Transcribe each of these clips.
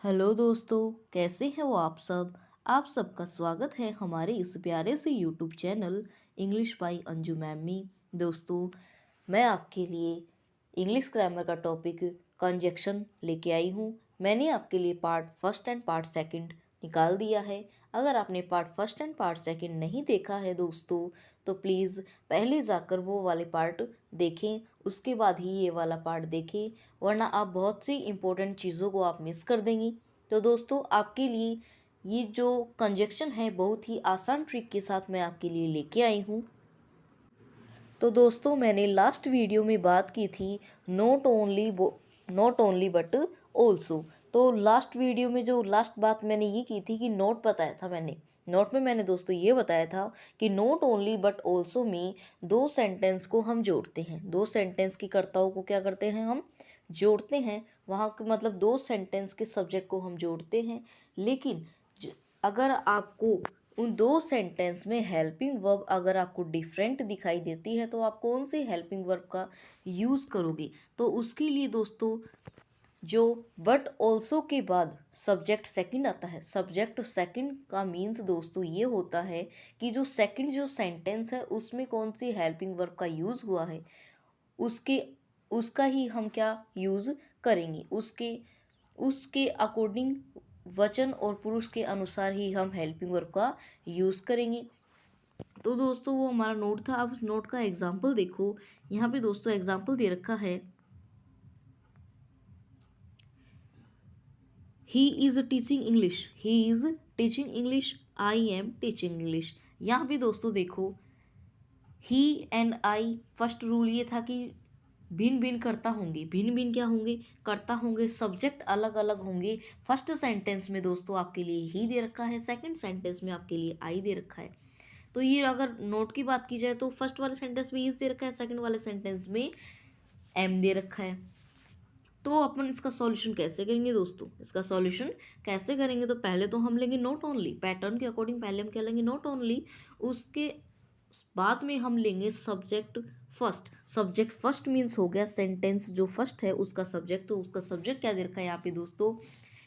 Hello दोस्तों, कैसे हैं वो आप सब। आप सबका स्वागत है हमारे इस प्यारे से YouTube channel English by Anju ma'am में। दोस्तों, मैं आपके लिए इंग्लिश ग्रामर का टॉपिक कंजक्शन लेके आई हूँ। मैंने आपके लिए part first and part second निकाल दिया है। अगर आपने part first and part second नहीं देखा है दोस्तों, तो प्लीज़ पहले जाकर वो वाले पार्ट देखें, उसके बाद ही ये वाला पार्ट देखें, वरना आप बहुत सी इम्पोर्टेंट चीज़ों को आप मिस कर देंगी। तो दोस्तों, आपके लिए ये जो कंजक्शन है बहुत ही आसान ट्रिक के साथ मैं आपके लिए लेके आई हूँ। तो दोस्तों, मैंने लास्ट वीडियो में बात की थी नॉट ओनली बट ऑल्सो। तो लास्ट वीडियो में जो लास्ट बात मैंने ये की थी कि नोट बताया था नोट में मैंने दोस्तों ये बताया था कि नॉट ओनली बट ऑल्सो में दो सेंटेंस को हम जोड़ते हैं। दो सेंटेंस की कर्ताओं को क्या करते हैं, हम जोड़ते हैं। वहाँ के मतलब दो सेंटेंस के सब्जेक्ट को हम जोड़ते हैं। लेकिन अगर आपको उन दो सेंटेंस में हेल्पिंग वर्ब अगर आपको डिफरेंट दिखाई देती है, तो आप कौन से हेल्पिंग वर्ब का यूज़ करोगे। तो उसके लिए दोस्तों, जो बट ऑल्सो के बाद सब्जेक्ट सेकंड आता है, सब्जेक्ट सेकंड का मीन्स दोस्तों ये होता है कि जो सेकंड जो सेंटेंस है उसमें कौन सी हेल्पिंग वर्ब का यूज़ हुआ है, उसके उसका ही हम क्या यूज़ करेंगे, उसके उसके अकॉर्डिंग वचन और पुरुष के अनुसार ही हम हेल्पिंग वर्ब का यूज़ करेंगे। तो दोस्तों, वो हमारा नोट था। अब उस नोट का एग्जाम्पल देखो। यहाँ पे दोस्तों एग्जाम्पल दे रखा है, he is teaching English, he is teaching English, I am teaching English. यहाँ पे दोस्तों देखो, ही एंड आई, फर्स्ट रूल ये था कि भिन्न भिन्न कर्ता होंगे। भिन्न भिन्न क्या होंगे, कर्ता होंगे। सब्जेक्ट अलग अलग होंगे। फर्स्ट सेंटेंस में दोस्तों आपके लिए ही दे रखा है, सेकंड सेंटेंस में आपके लिए आई दे रखा है। तो ये अगर नोट की बात की जाए तो फर्स्ट वाले सेंटेंस में इज दे रखा है, सेकंड वाले सेंटेंस में एम दे रखा है। तो अपन इसका सॉल्यूशन कैसे करेंगे दोस्तों, इसका सॉल्यूशन कैसे करेंगे, तो पहले तो हम लेंगे नॉट ओनली। पैटर्न के अकॉर्डिंग पहले हम क्या लेंगे, नॉट ओनली। उसके बाद में हम लेंगे subject first. Subject first means हो गया सेंटेंस जो फर्स्ट है उसका सब्जेक्ट। तो उसका सब्जेक्ट क्या दे रखा है यहाँ पे दोस्तों,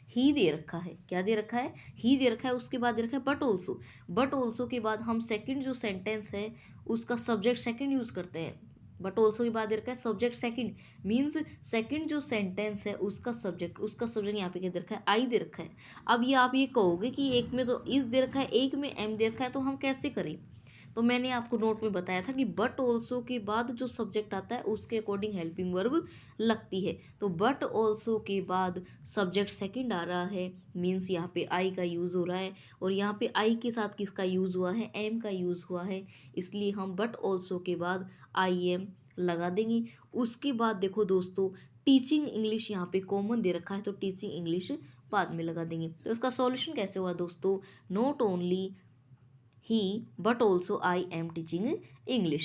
ही दे रखा है। क्या दे रखा है, ही दे रखा है। उसके बाद दे रखा है बट ऑल्सो। बट ऑल्सो के बाद हम सेकंड जो सेंटेंस है उसका सब्जेक्ट सेकंड यूज करते हैं। बट ऑल्सो के बाद दे रखा है सब्जेक्ट सेकंड, मीन्स सेकंड जो सेंटेंस है उसका सब्जेक्ट यहाँ पे क्या दे रखा है, आई दे रखा है। अब ये आप ये कहोगे कि एक में तो इस दे रखा है, एक में एम दे रखा है, तो हम कैसे करें। तो मैंने आपको नोट में बताया था कि बट ऑल्सो के बाद जो सब्जेक्ट आता है उसके अकॉर्डिंग हेल्पिंग वर्ब लगती है। तो बट ऑल्सो के बाद सब्जेक्ट सेकंड आ रहा है, मीन्स यहाँ पे आई का यूज़ हो रहा है। और यहाँ पे आई के साथ किसका यूज़ हुआ है, एम का यूज़ हुआ है। इसलिए हम बट ऑल्सो के बाद आई एम लगा देंगे। उसके बाद देखो दोस्तों, टीचिंग इंग्लिश यहाँ पे कॉमन दे रखा है, तो टीचिंग इंग्लिश बाद में लगा देंगे। तो इसका सॉल्यूशन कैसे हुआ दोस्तों, not only he but also I am teaching English.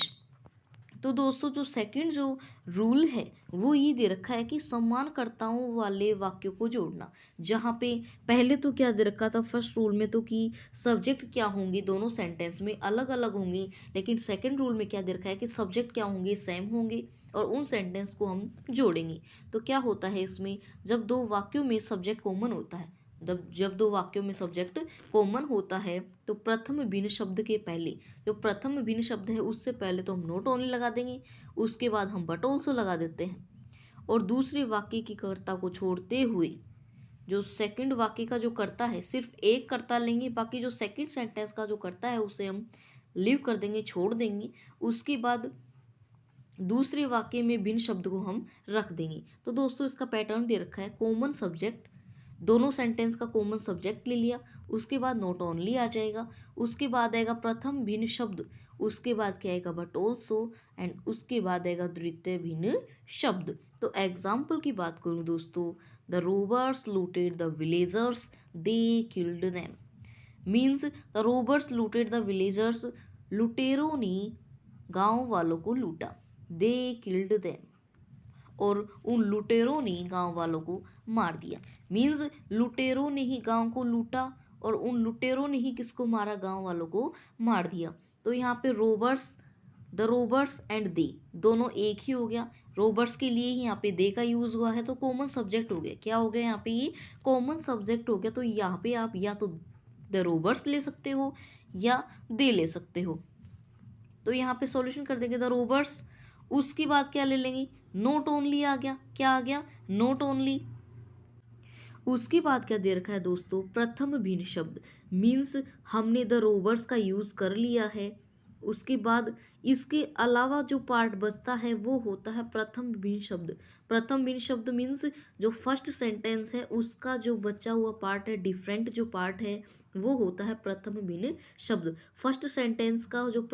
तो दोस्तों, जो सेकंड जो रूल है वो ये दे रखा है कि सम्मानकर्ताओं वाले वाक्यों को जोड़ना। जहाँ पे पहले तो क्या दे रखा था फर्स्ट रूल में, तो कि सब्जेक्ट क्या होंगे दोनों सेंटेंस में अलग अलग होंगे। लेकिन सेकंड रूल में क्या दे रखा है कि सब्जेक्ट क्या होंगे, सेम होंगे, और उन सेंटेंस को हम जोड़ेंगे। तो क्या होता है इसमें, जब दो वाक्यों में सब्जेक्ट कॉमन होता है, जब दो वाक्यों में सब्जेक्ट कॉमन होता है, तो प्रथम भिन्न शब्द के पहले, जो प्रथम भिन्न शब्द है उससे पहले तो हम नॉट ओनली लगा देंगे। उसके बाद हम बट ऑल्सो लगा देते हैं। और दूसरे वाक्य की कर्ता को छोड़ते हुए जो सेकंड वाक्य का जो कर्ता है सिर्फ एक कर्ता लेंगे, बाकी जो सेकंड सेंटेंस का जो कर्ता है उसे हम लीव कर देंगे, छोड़ देंगे। उसके बाद दूसरे वाक्य में भिन्न शब्द को हम रख देंगे। तो दोस्तों, इसका पैटर्न दे रखा है, कॉमन सब्जेक्ट, दोनों सेंटेंस का कॉमन सब्जेक्ट ले लिया। उसके बाद नॉट ओनली आ जाएगा। उसके बाद आएगा प्रथम भिन्न शब्द। उसके बाद क्या आएगा, बट ऑल्सो। एंड उसके बाद आएगा द्वितीय भिन्न शब्द। तो एग्जाम्पल की बात करूँ दोस्तों, the robbers looted the villagers, they killed them. Means the robbers looted the villagers, लुटेरों ने गांव वालों को लूटा। दे किल्ड देम, और उन लुटेरों ने गांव वालों को मार दिया। मीन्स लुटेरों ने ही गांव को लूटा, और उन लुटेरों ने ही किसको मारा, गांव वालों को मार दिया। तो यहाँ पे robbers, the robbers and they दोनों एक ही हो गया। रोबर्ट्स के लिए ही यहाँ पे दे का यूज़ हुआ है तो कॉमन सब्जेक्ट हो गया। क्या हो गया यहाँ पे, ये कॉमन सब्जेक्ट हो गया। तो यहाँ पे आप या तो द रोबर्ट्स ले सकते हो या दे ले सकते हो। तो यहाँ पे सॉल्यूशन कर देंगे द रोबर्ट्स। उसके बाद क्या ले लेंगे, नोट ओनली आ गया। क्या आ गया, नोट ओनली। उसके बाद क्या दे रखा है दोस्तों, प्रथम भिन्न शब्द, मीन्स हमने द रोबर्स का यूज कर लिया है। उसके बाद इसके अलावा जो पार्ट बचता है वो होता है प्रथम भिन्न शब्द। प्रथम भिन्न शब्द मीन्स जो फर्स्ट सेंटेंस है उसका जो बचा हुआ पार्ट है, डिफरेंट जो पार्ट है, वो होता है प्रथम भिन्न शब्द। फर्स्ट सेंटेंस का जो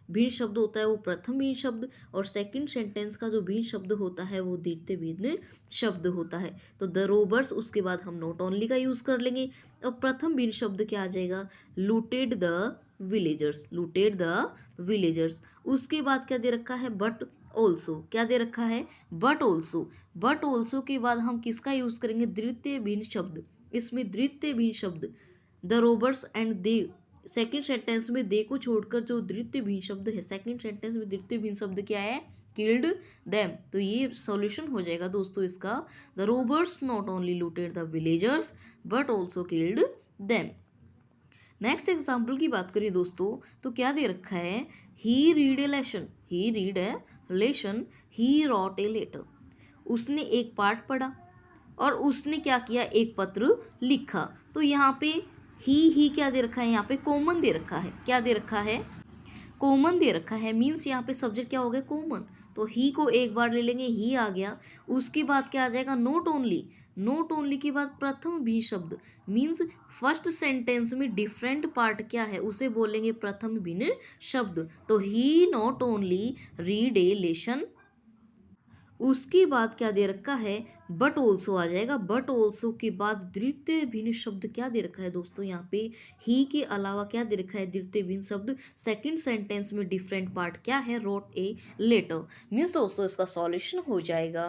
भिन्न शब्द होता है वो प्रथम भिन्न शब्द, और सेकंड सेंटेंस का जो भिन्न शब्द होता है वो द्वितीय भिन्न शब्द होता है। तो द रोबर्स, उसके बाद हम नॉट ओनली का यूज कर लेंगे। अब प्रथम भिन्न शब्द क्या आ जाएगा, looted the villagers, looted the villagers. उसके बाद क्या दे रखा है, बट ऑल्सो। क्या दे रखा है, बट ऑल्सो। बट ऑल्सो के बाद हम किसका यूज करेंगे, द्वितीय भिन्न शब्द। इसमें द्वितीय भिन्न शब्द the robbers and they, second sentence में दे को छोड़कर जो द्वितीय भिन्न शब्द है, सेकेंड सेंटेंस में द्वितीय भिन्न शब्द क्या है, किल्ड देम। तो ये सॉल्यूशन हो जाएगा दोस्तों इसका, the robbers not only looted the villagers but also killed them. Next example की बात करें दोस्तों तो क्या दे रखा है, he read a lesson, he read a lesson, he wrote a letter. उसने एक पाठ पढ़ा और उसने क्या किया, एक पत्र लिखा। तो यहाँ पे ही क्या दे रखा है, यहाँ पे कॉमन दे रखा है। क्या दे रखा है, कॉमन दे रखा है, मीन्स यहाँ पे सब्जेक्ट क्या हो गया, कॉमन। तो ही को एक बार ले लेंगे, ही आ गया। उसके बाद क्या आ जाएगा, नोट ओनली। नोट ओनली के बाद प्रथम भी शब्द, मीन्स फर्स्ट सेंटेंस में डिफरेंट पार्ट क्या है उसे बोलेंगे प्रथम भिन्न शब्द। तो he not only read a lesson. उसके बाद क्या दे रखा है, बट ऑल्सो आ जाएगा। बट ऑल्सो के बाद द्वितीय भिन्न शब्द क्या दे रखा है दोस्तों, यहाँ पे ही के अलावा क्या दे रखा है, द्वितीय भिन्न शब्द। सेकंड सेंटेंस में डिफरेंट पार्ट क्या है, रोट ए लेटर। मीन्स दोस्तों इसका सॉल्यूशन हो जाएगा,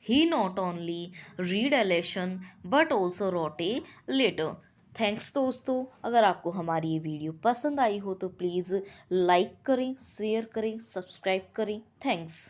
he not only read a lesson but also wrote a letter. Thanks दोस्तों, अगर आपको हमारी ये वीडियो पसंद आई हो तो प्लीज़ लाइक करें, शेयर करें, सब्सक्राइब करें। थैंक्स।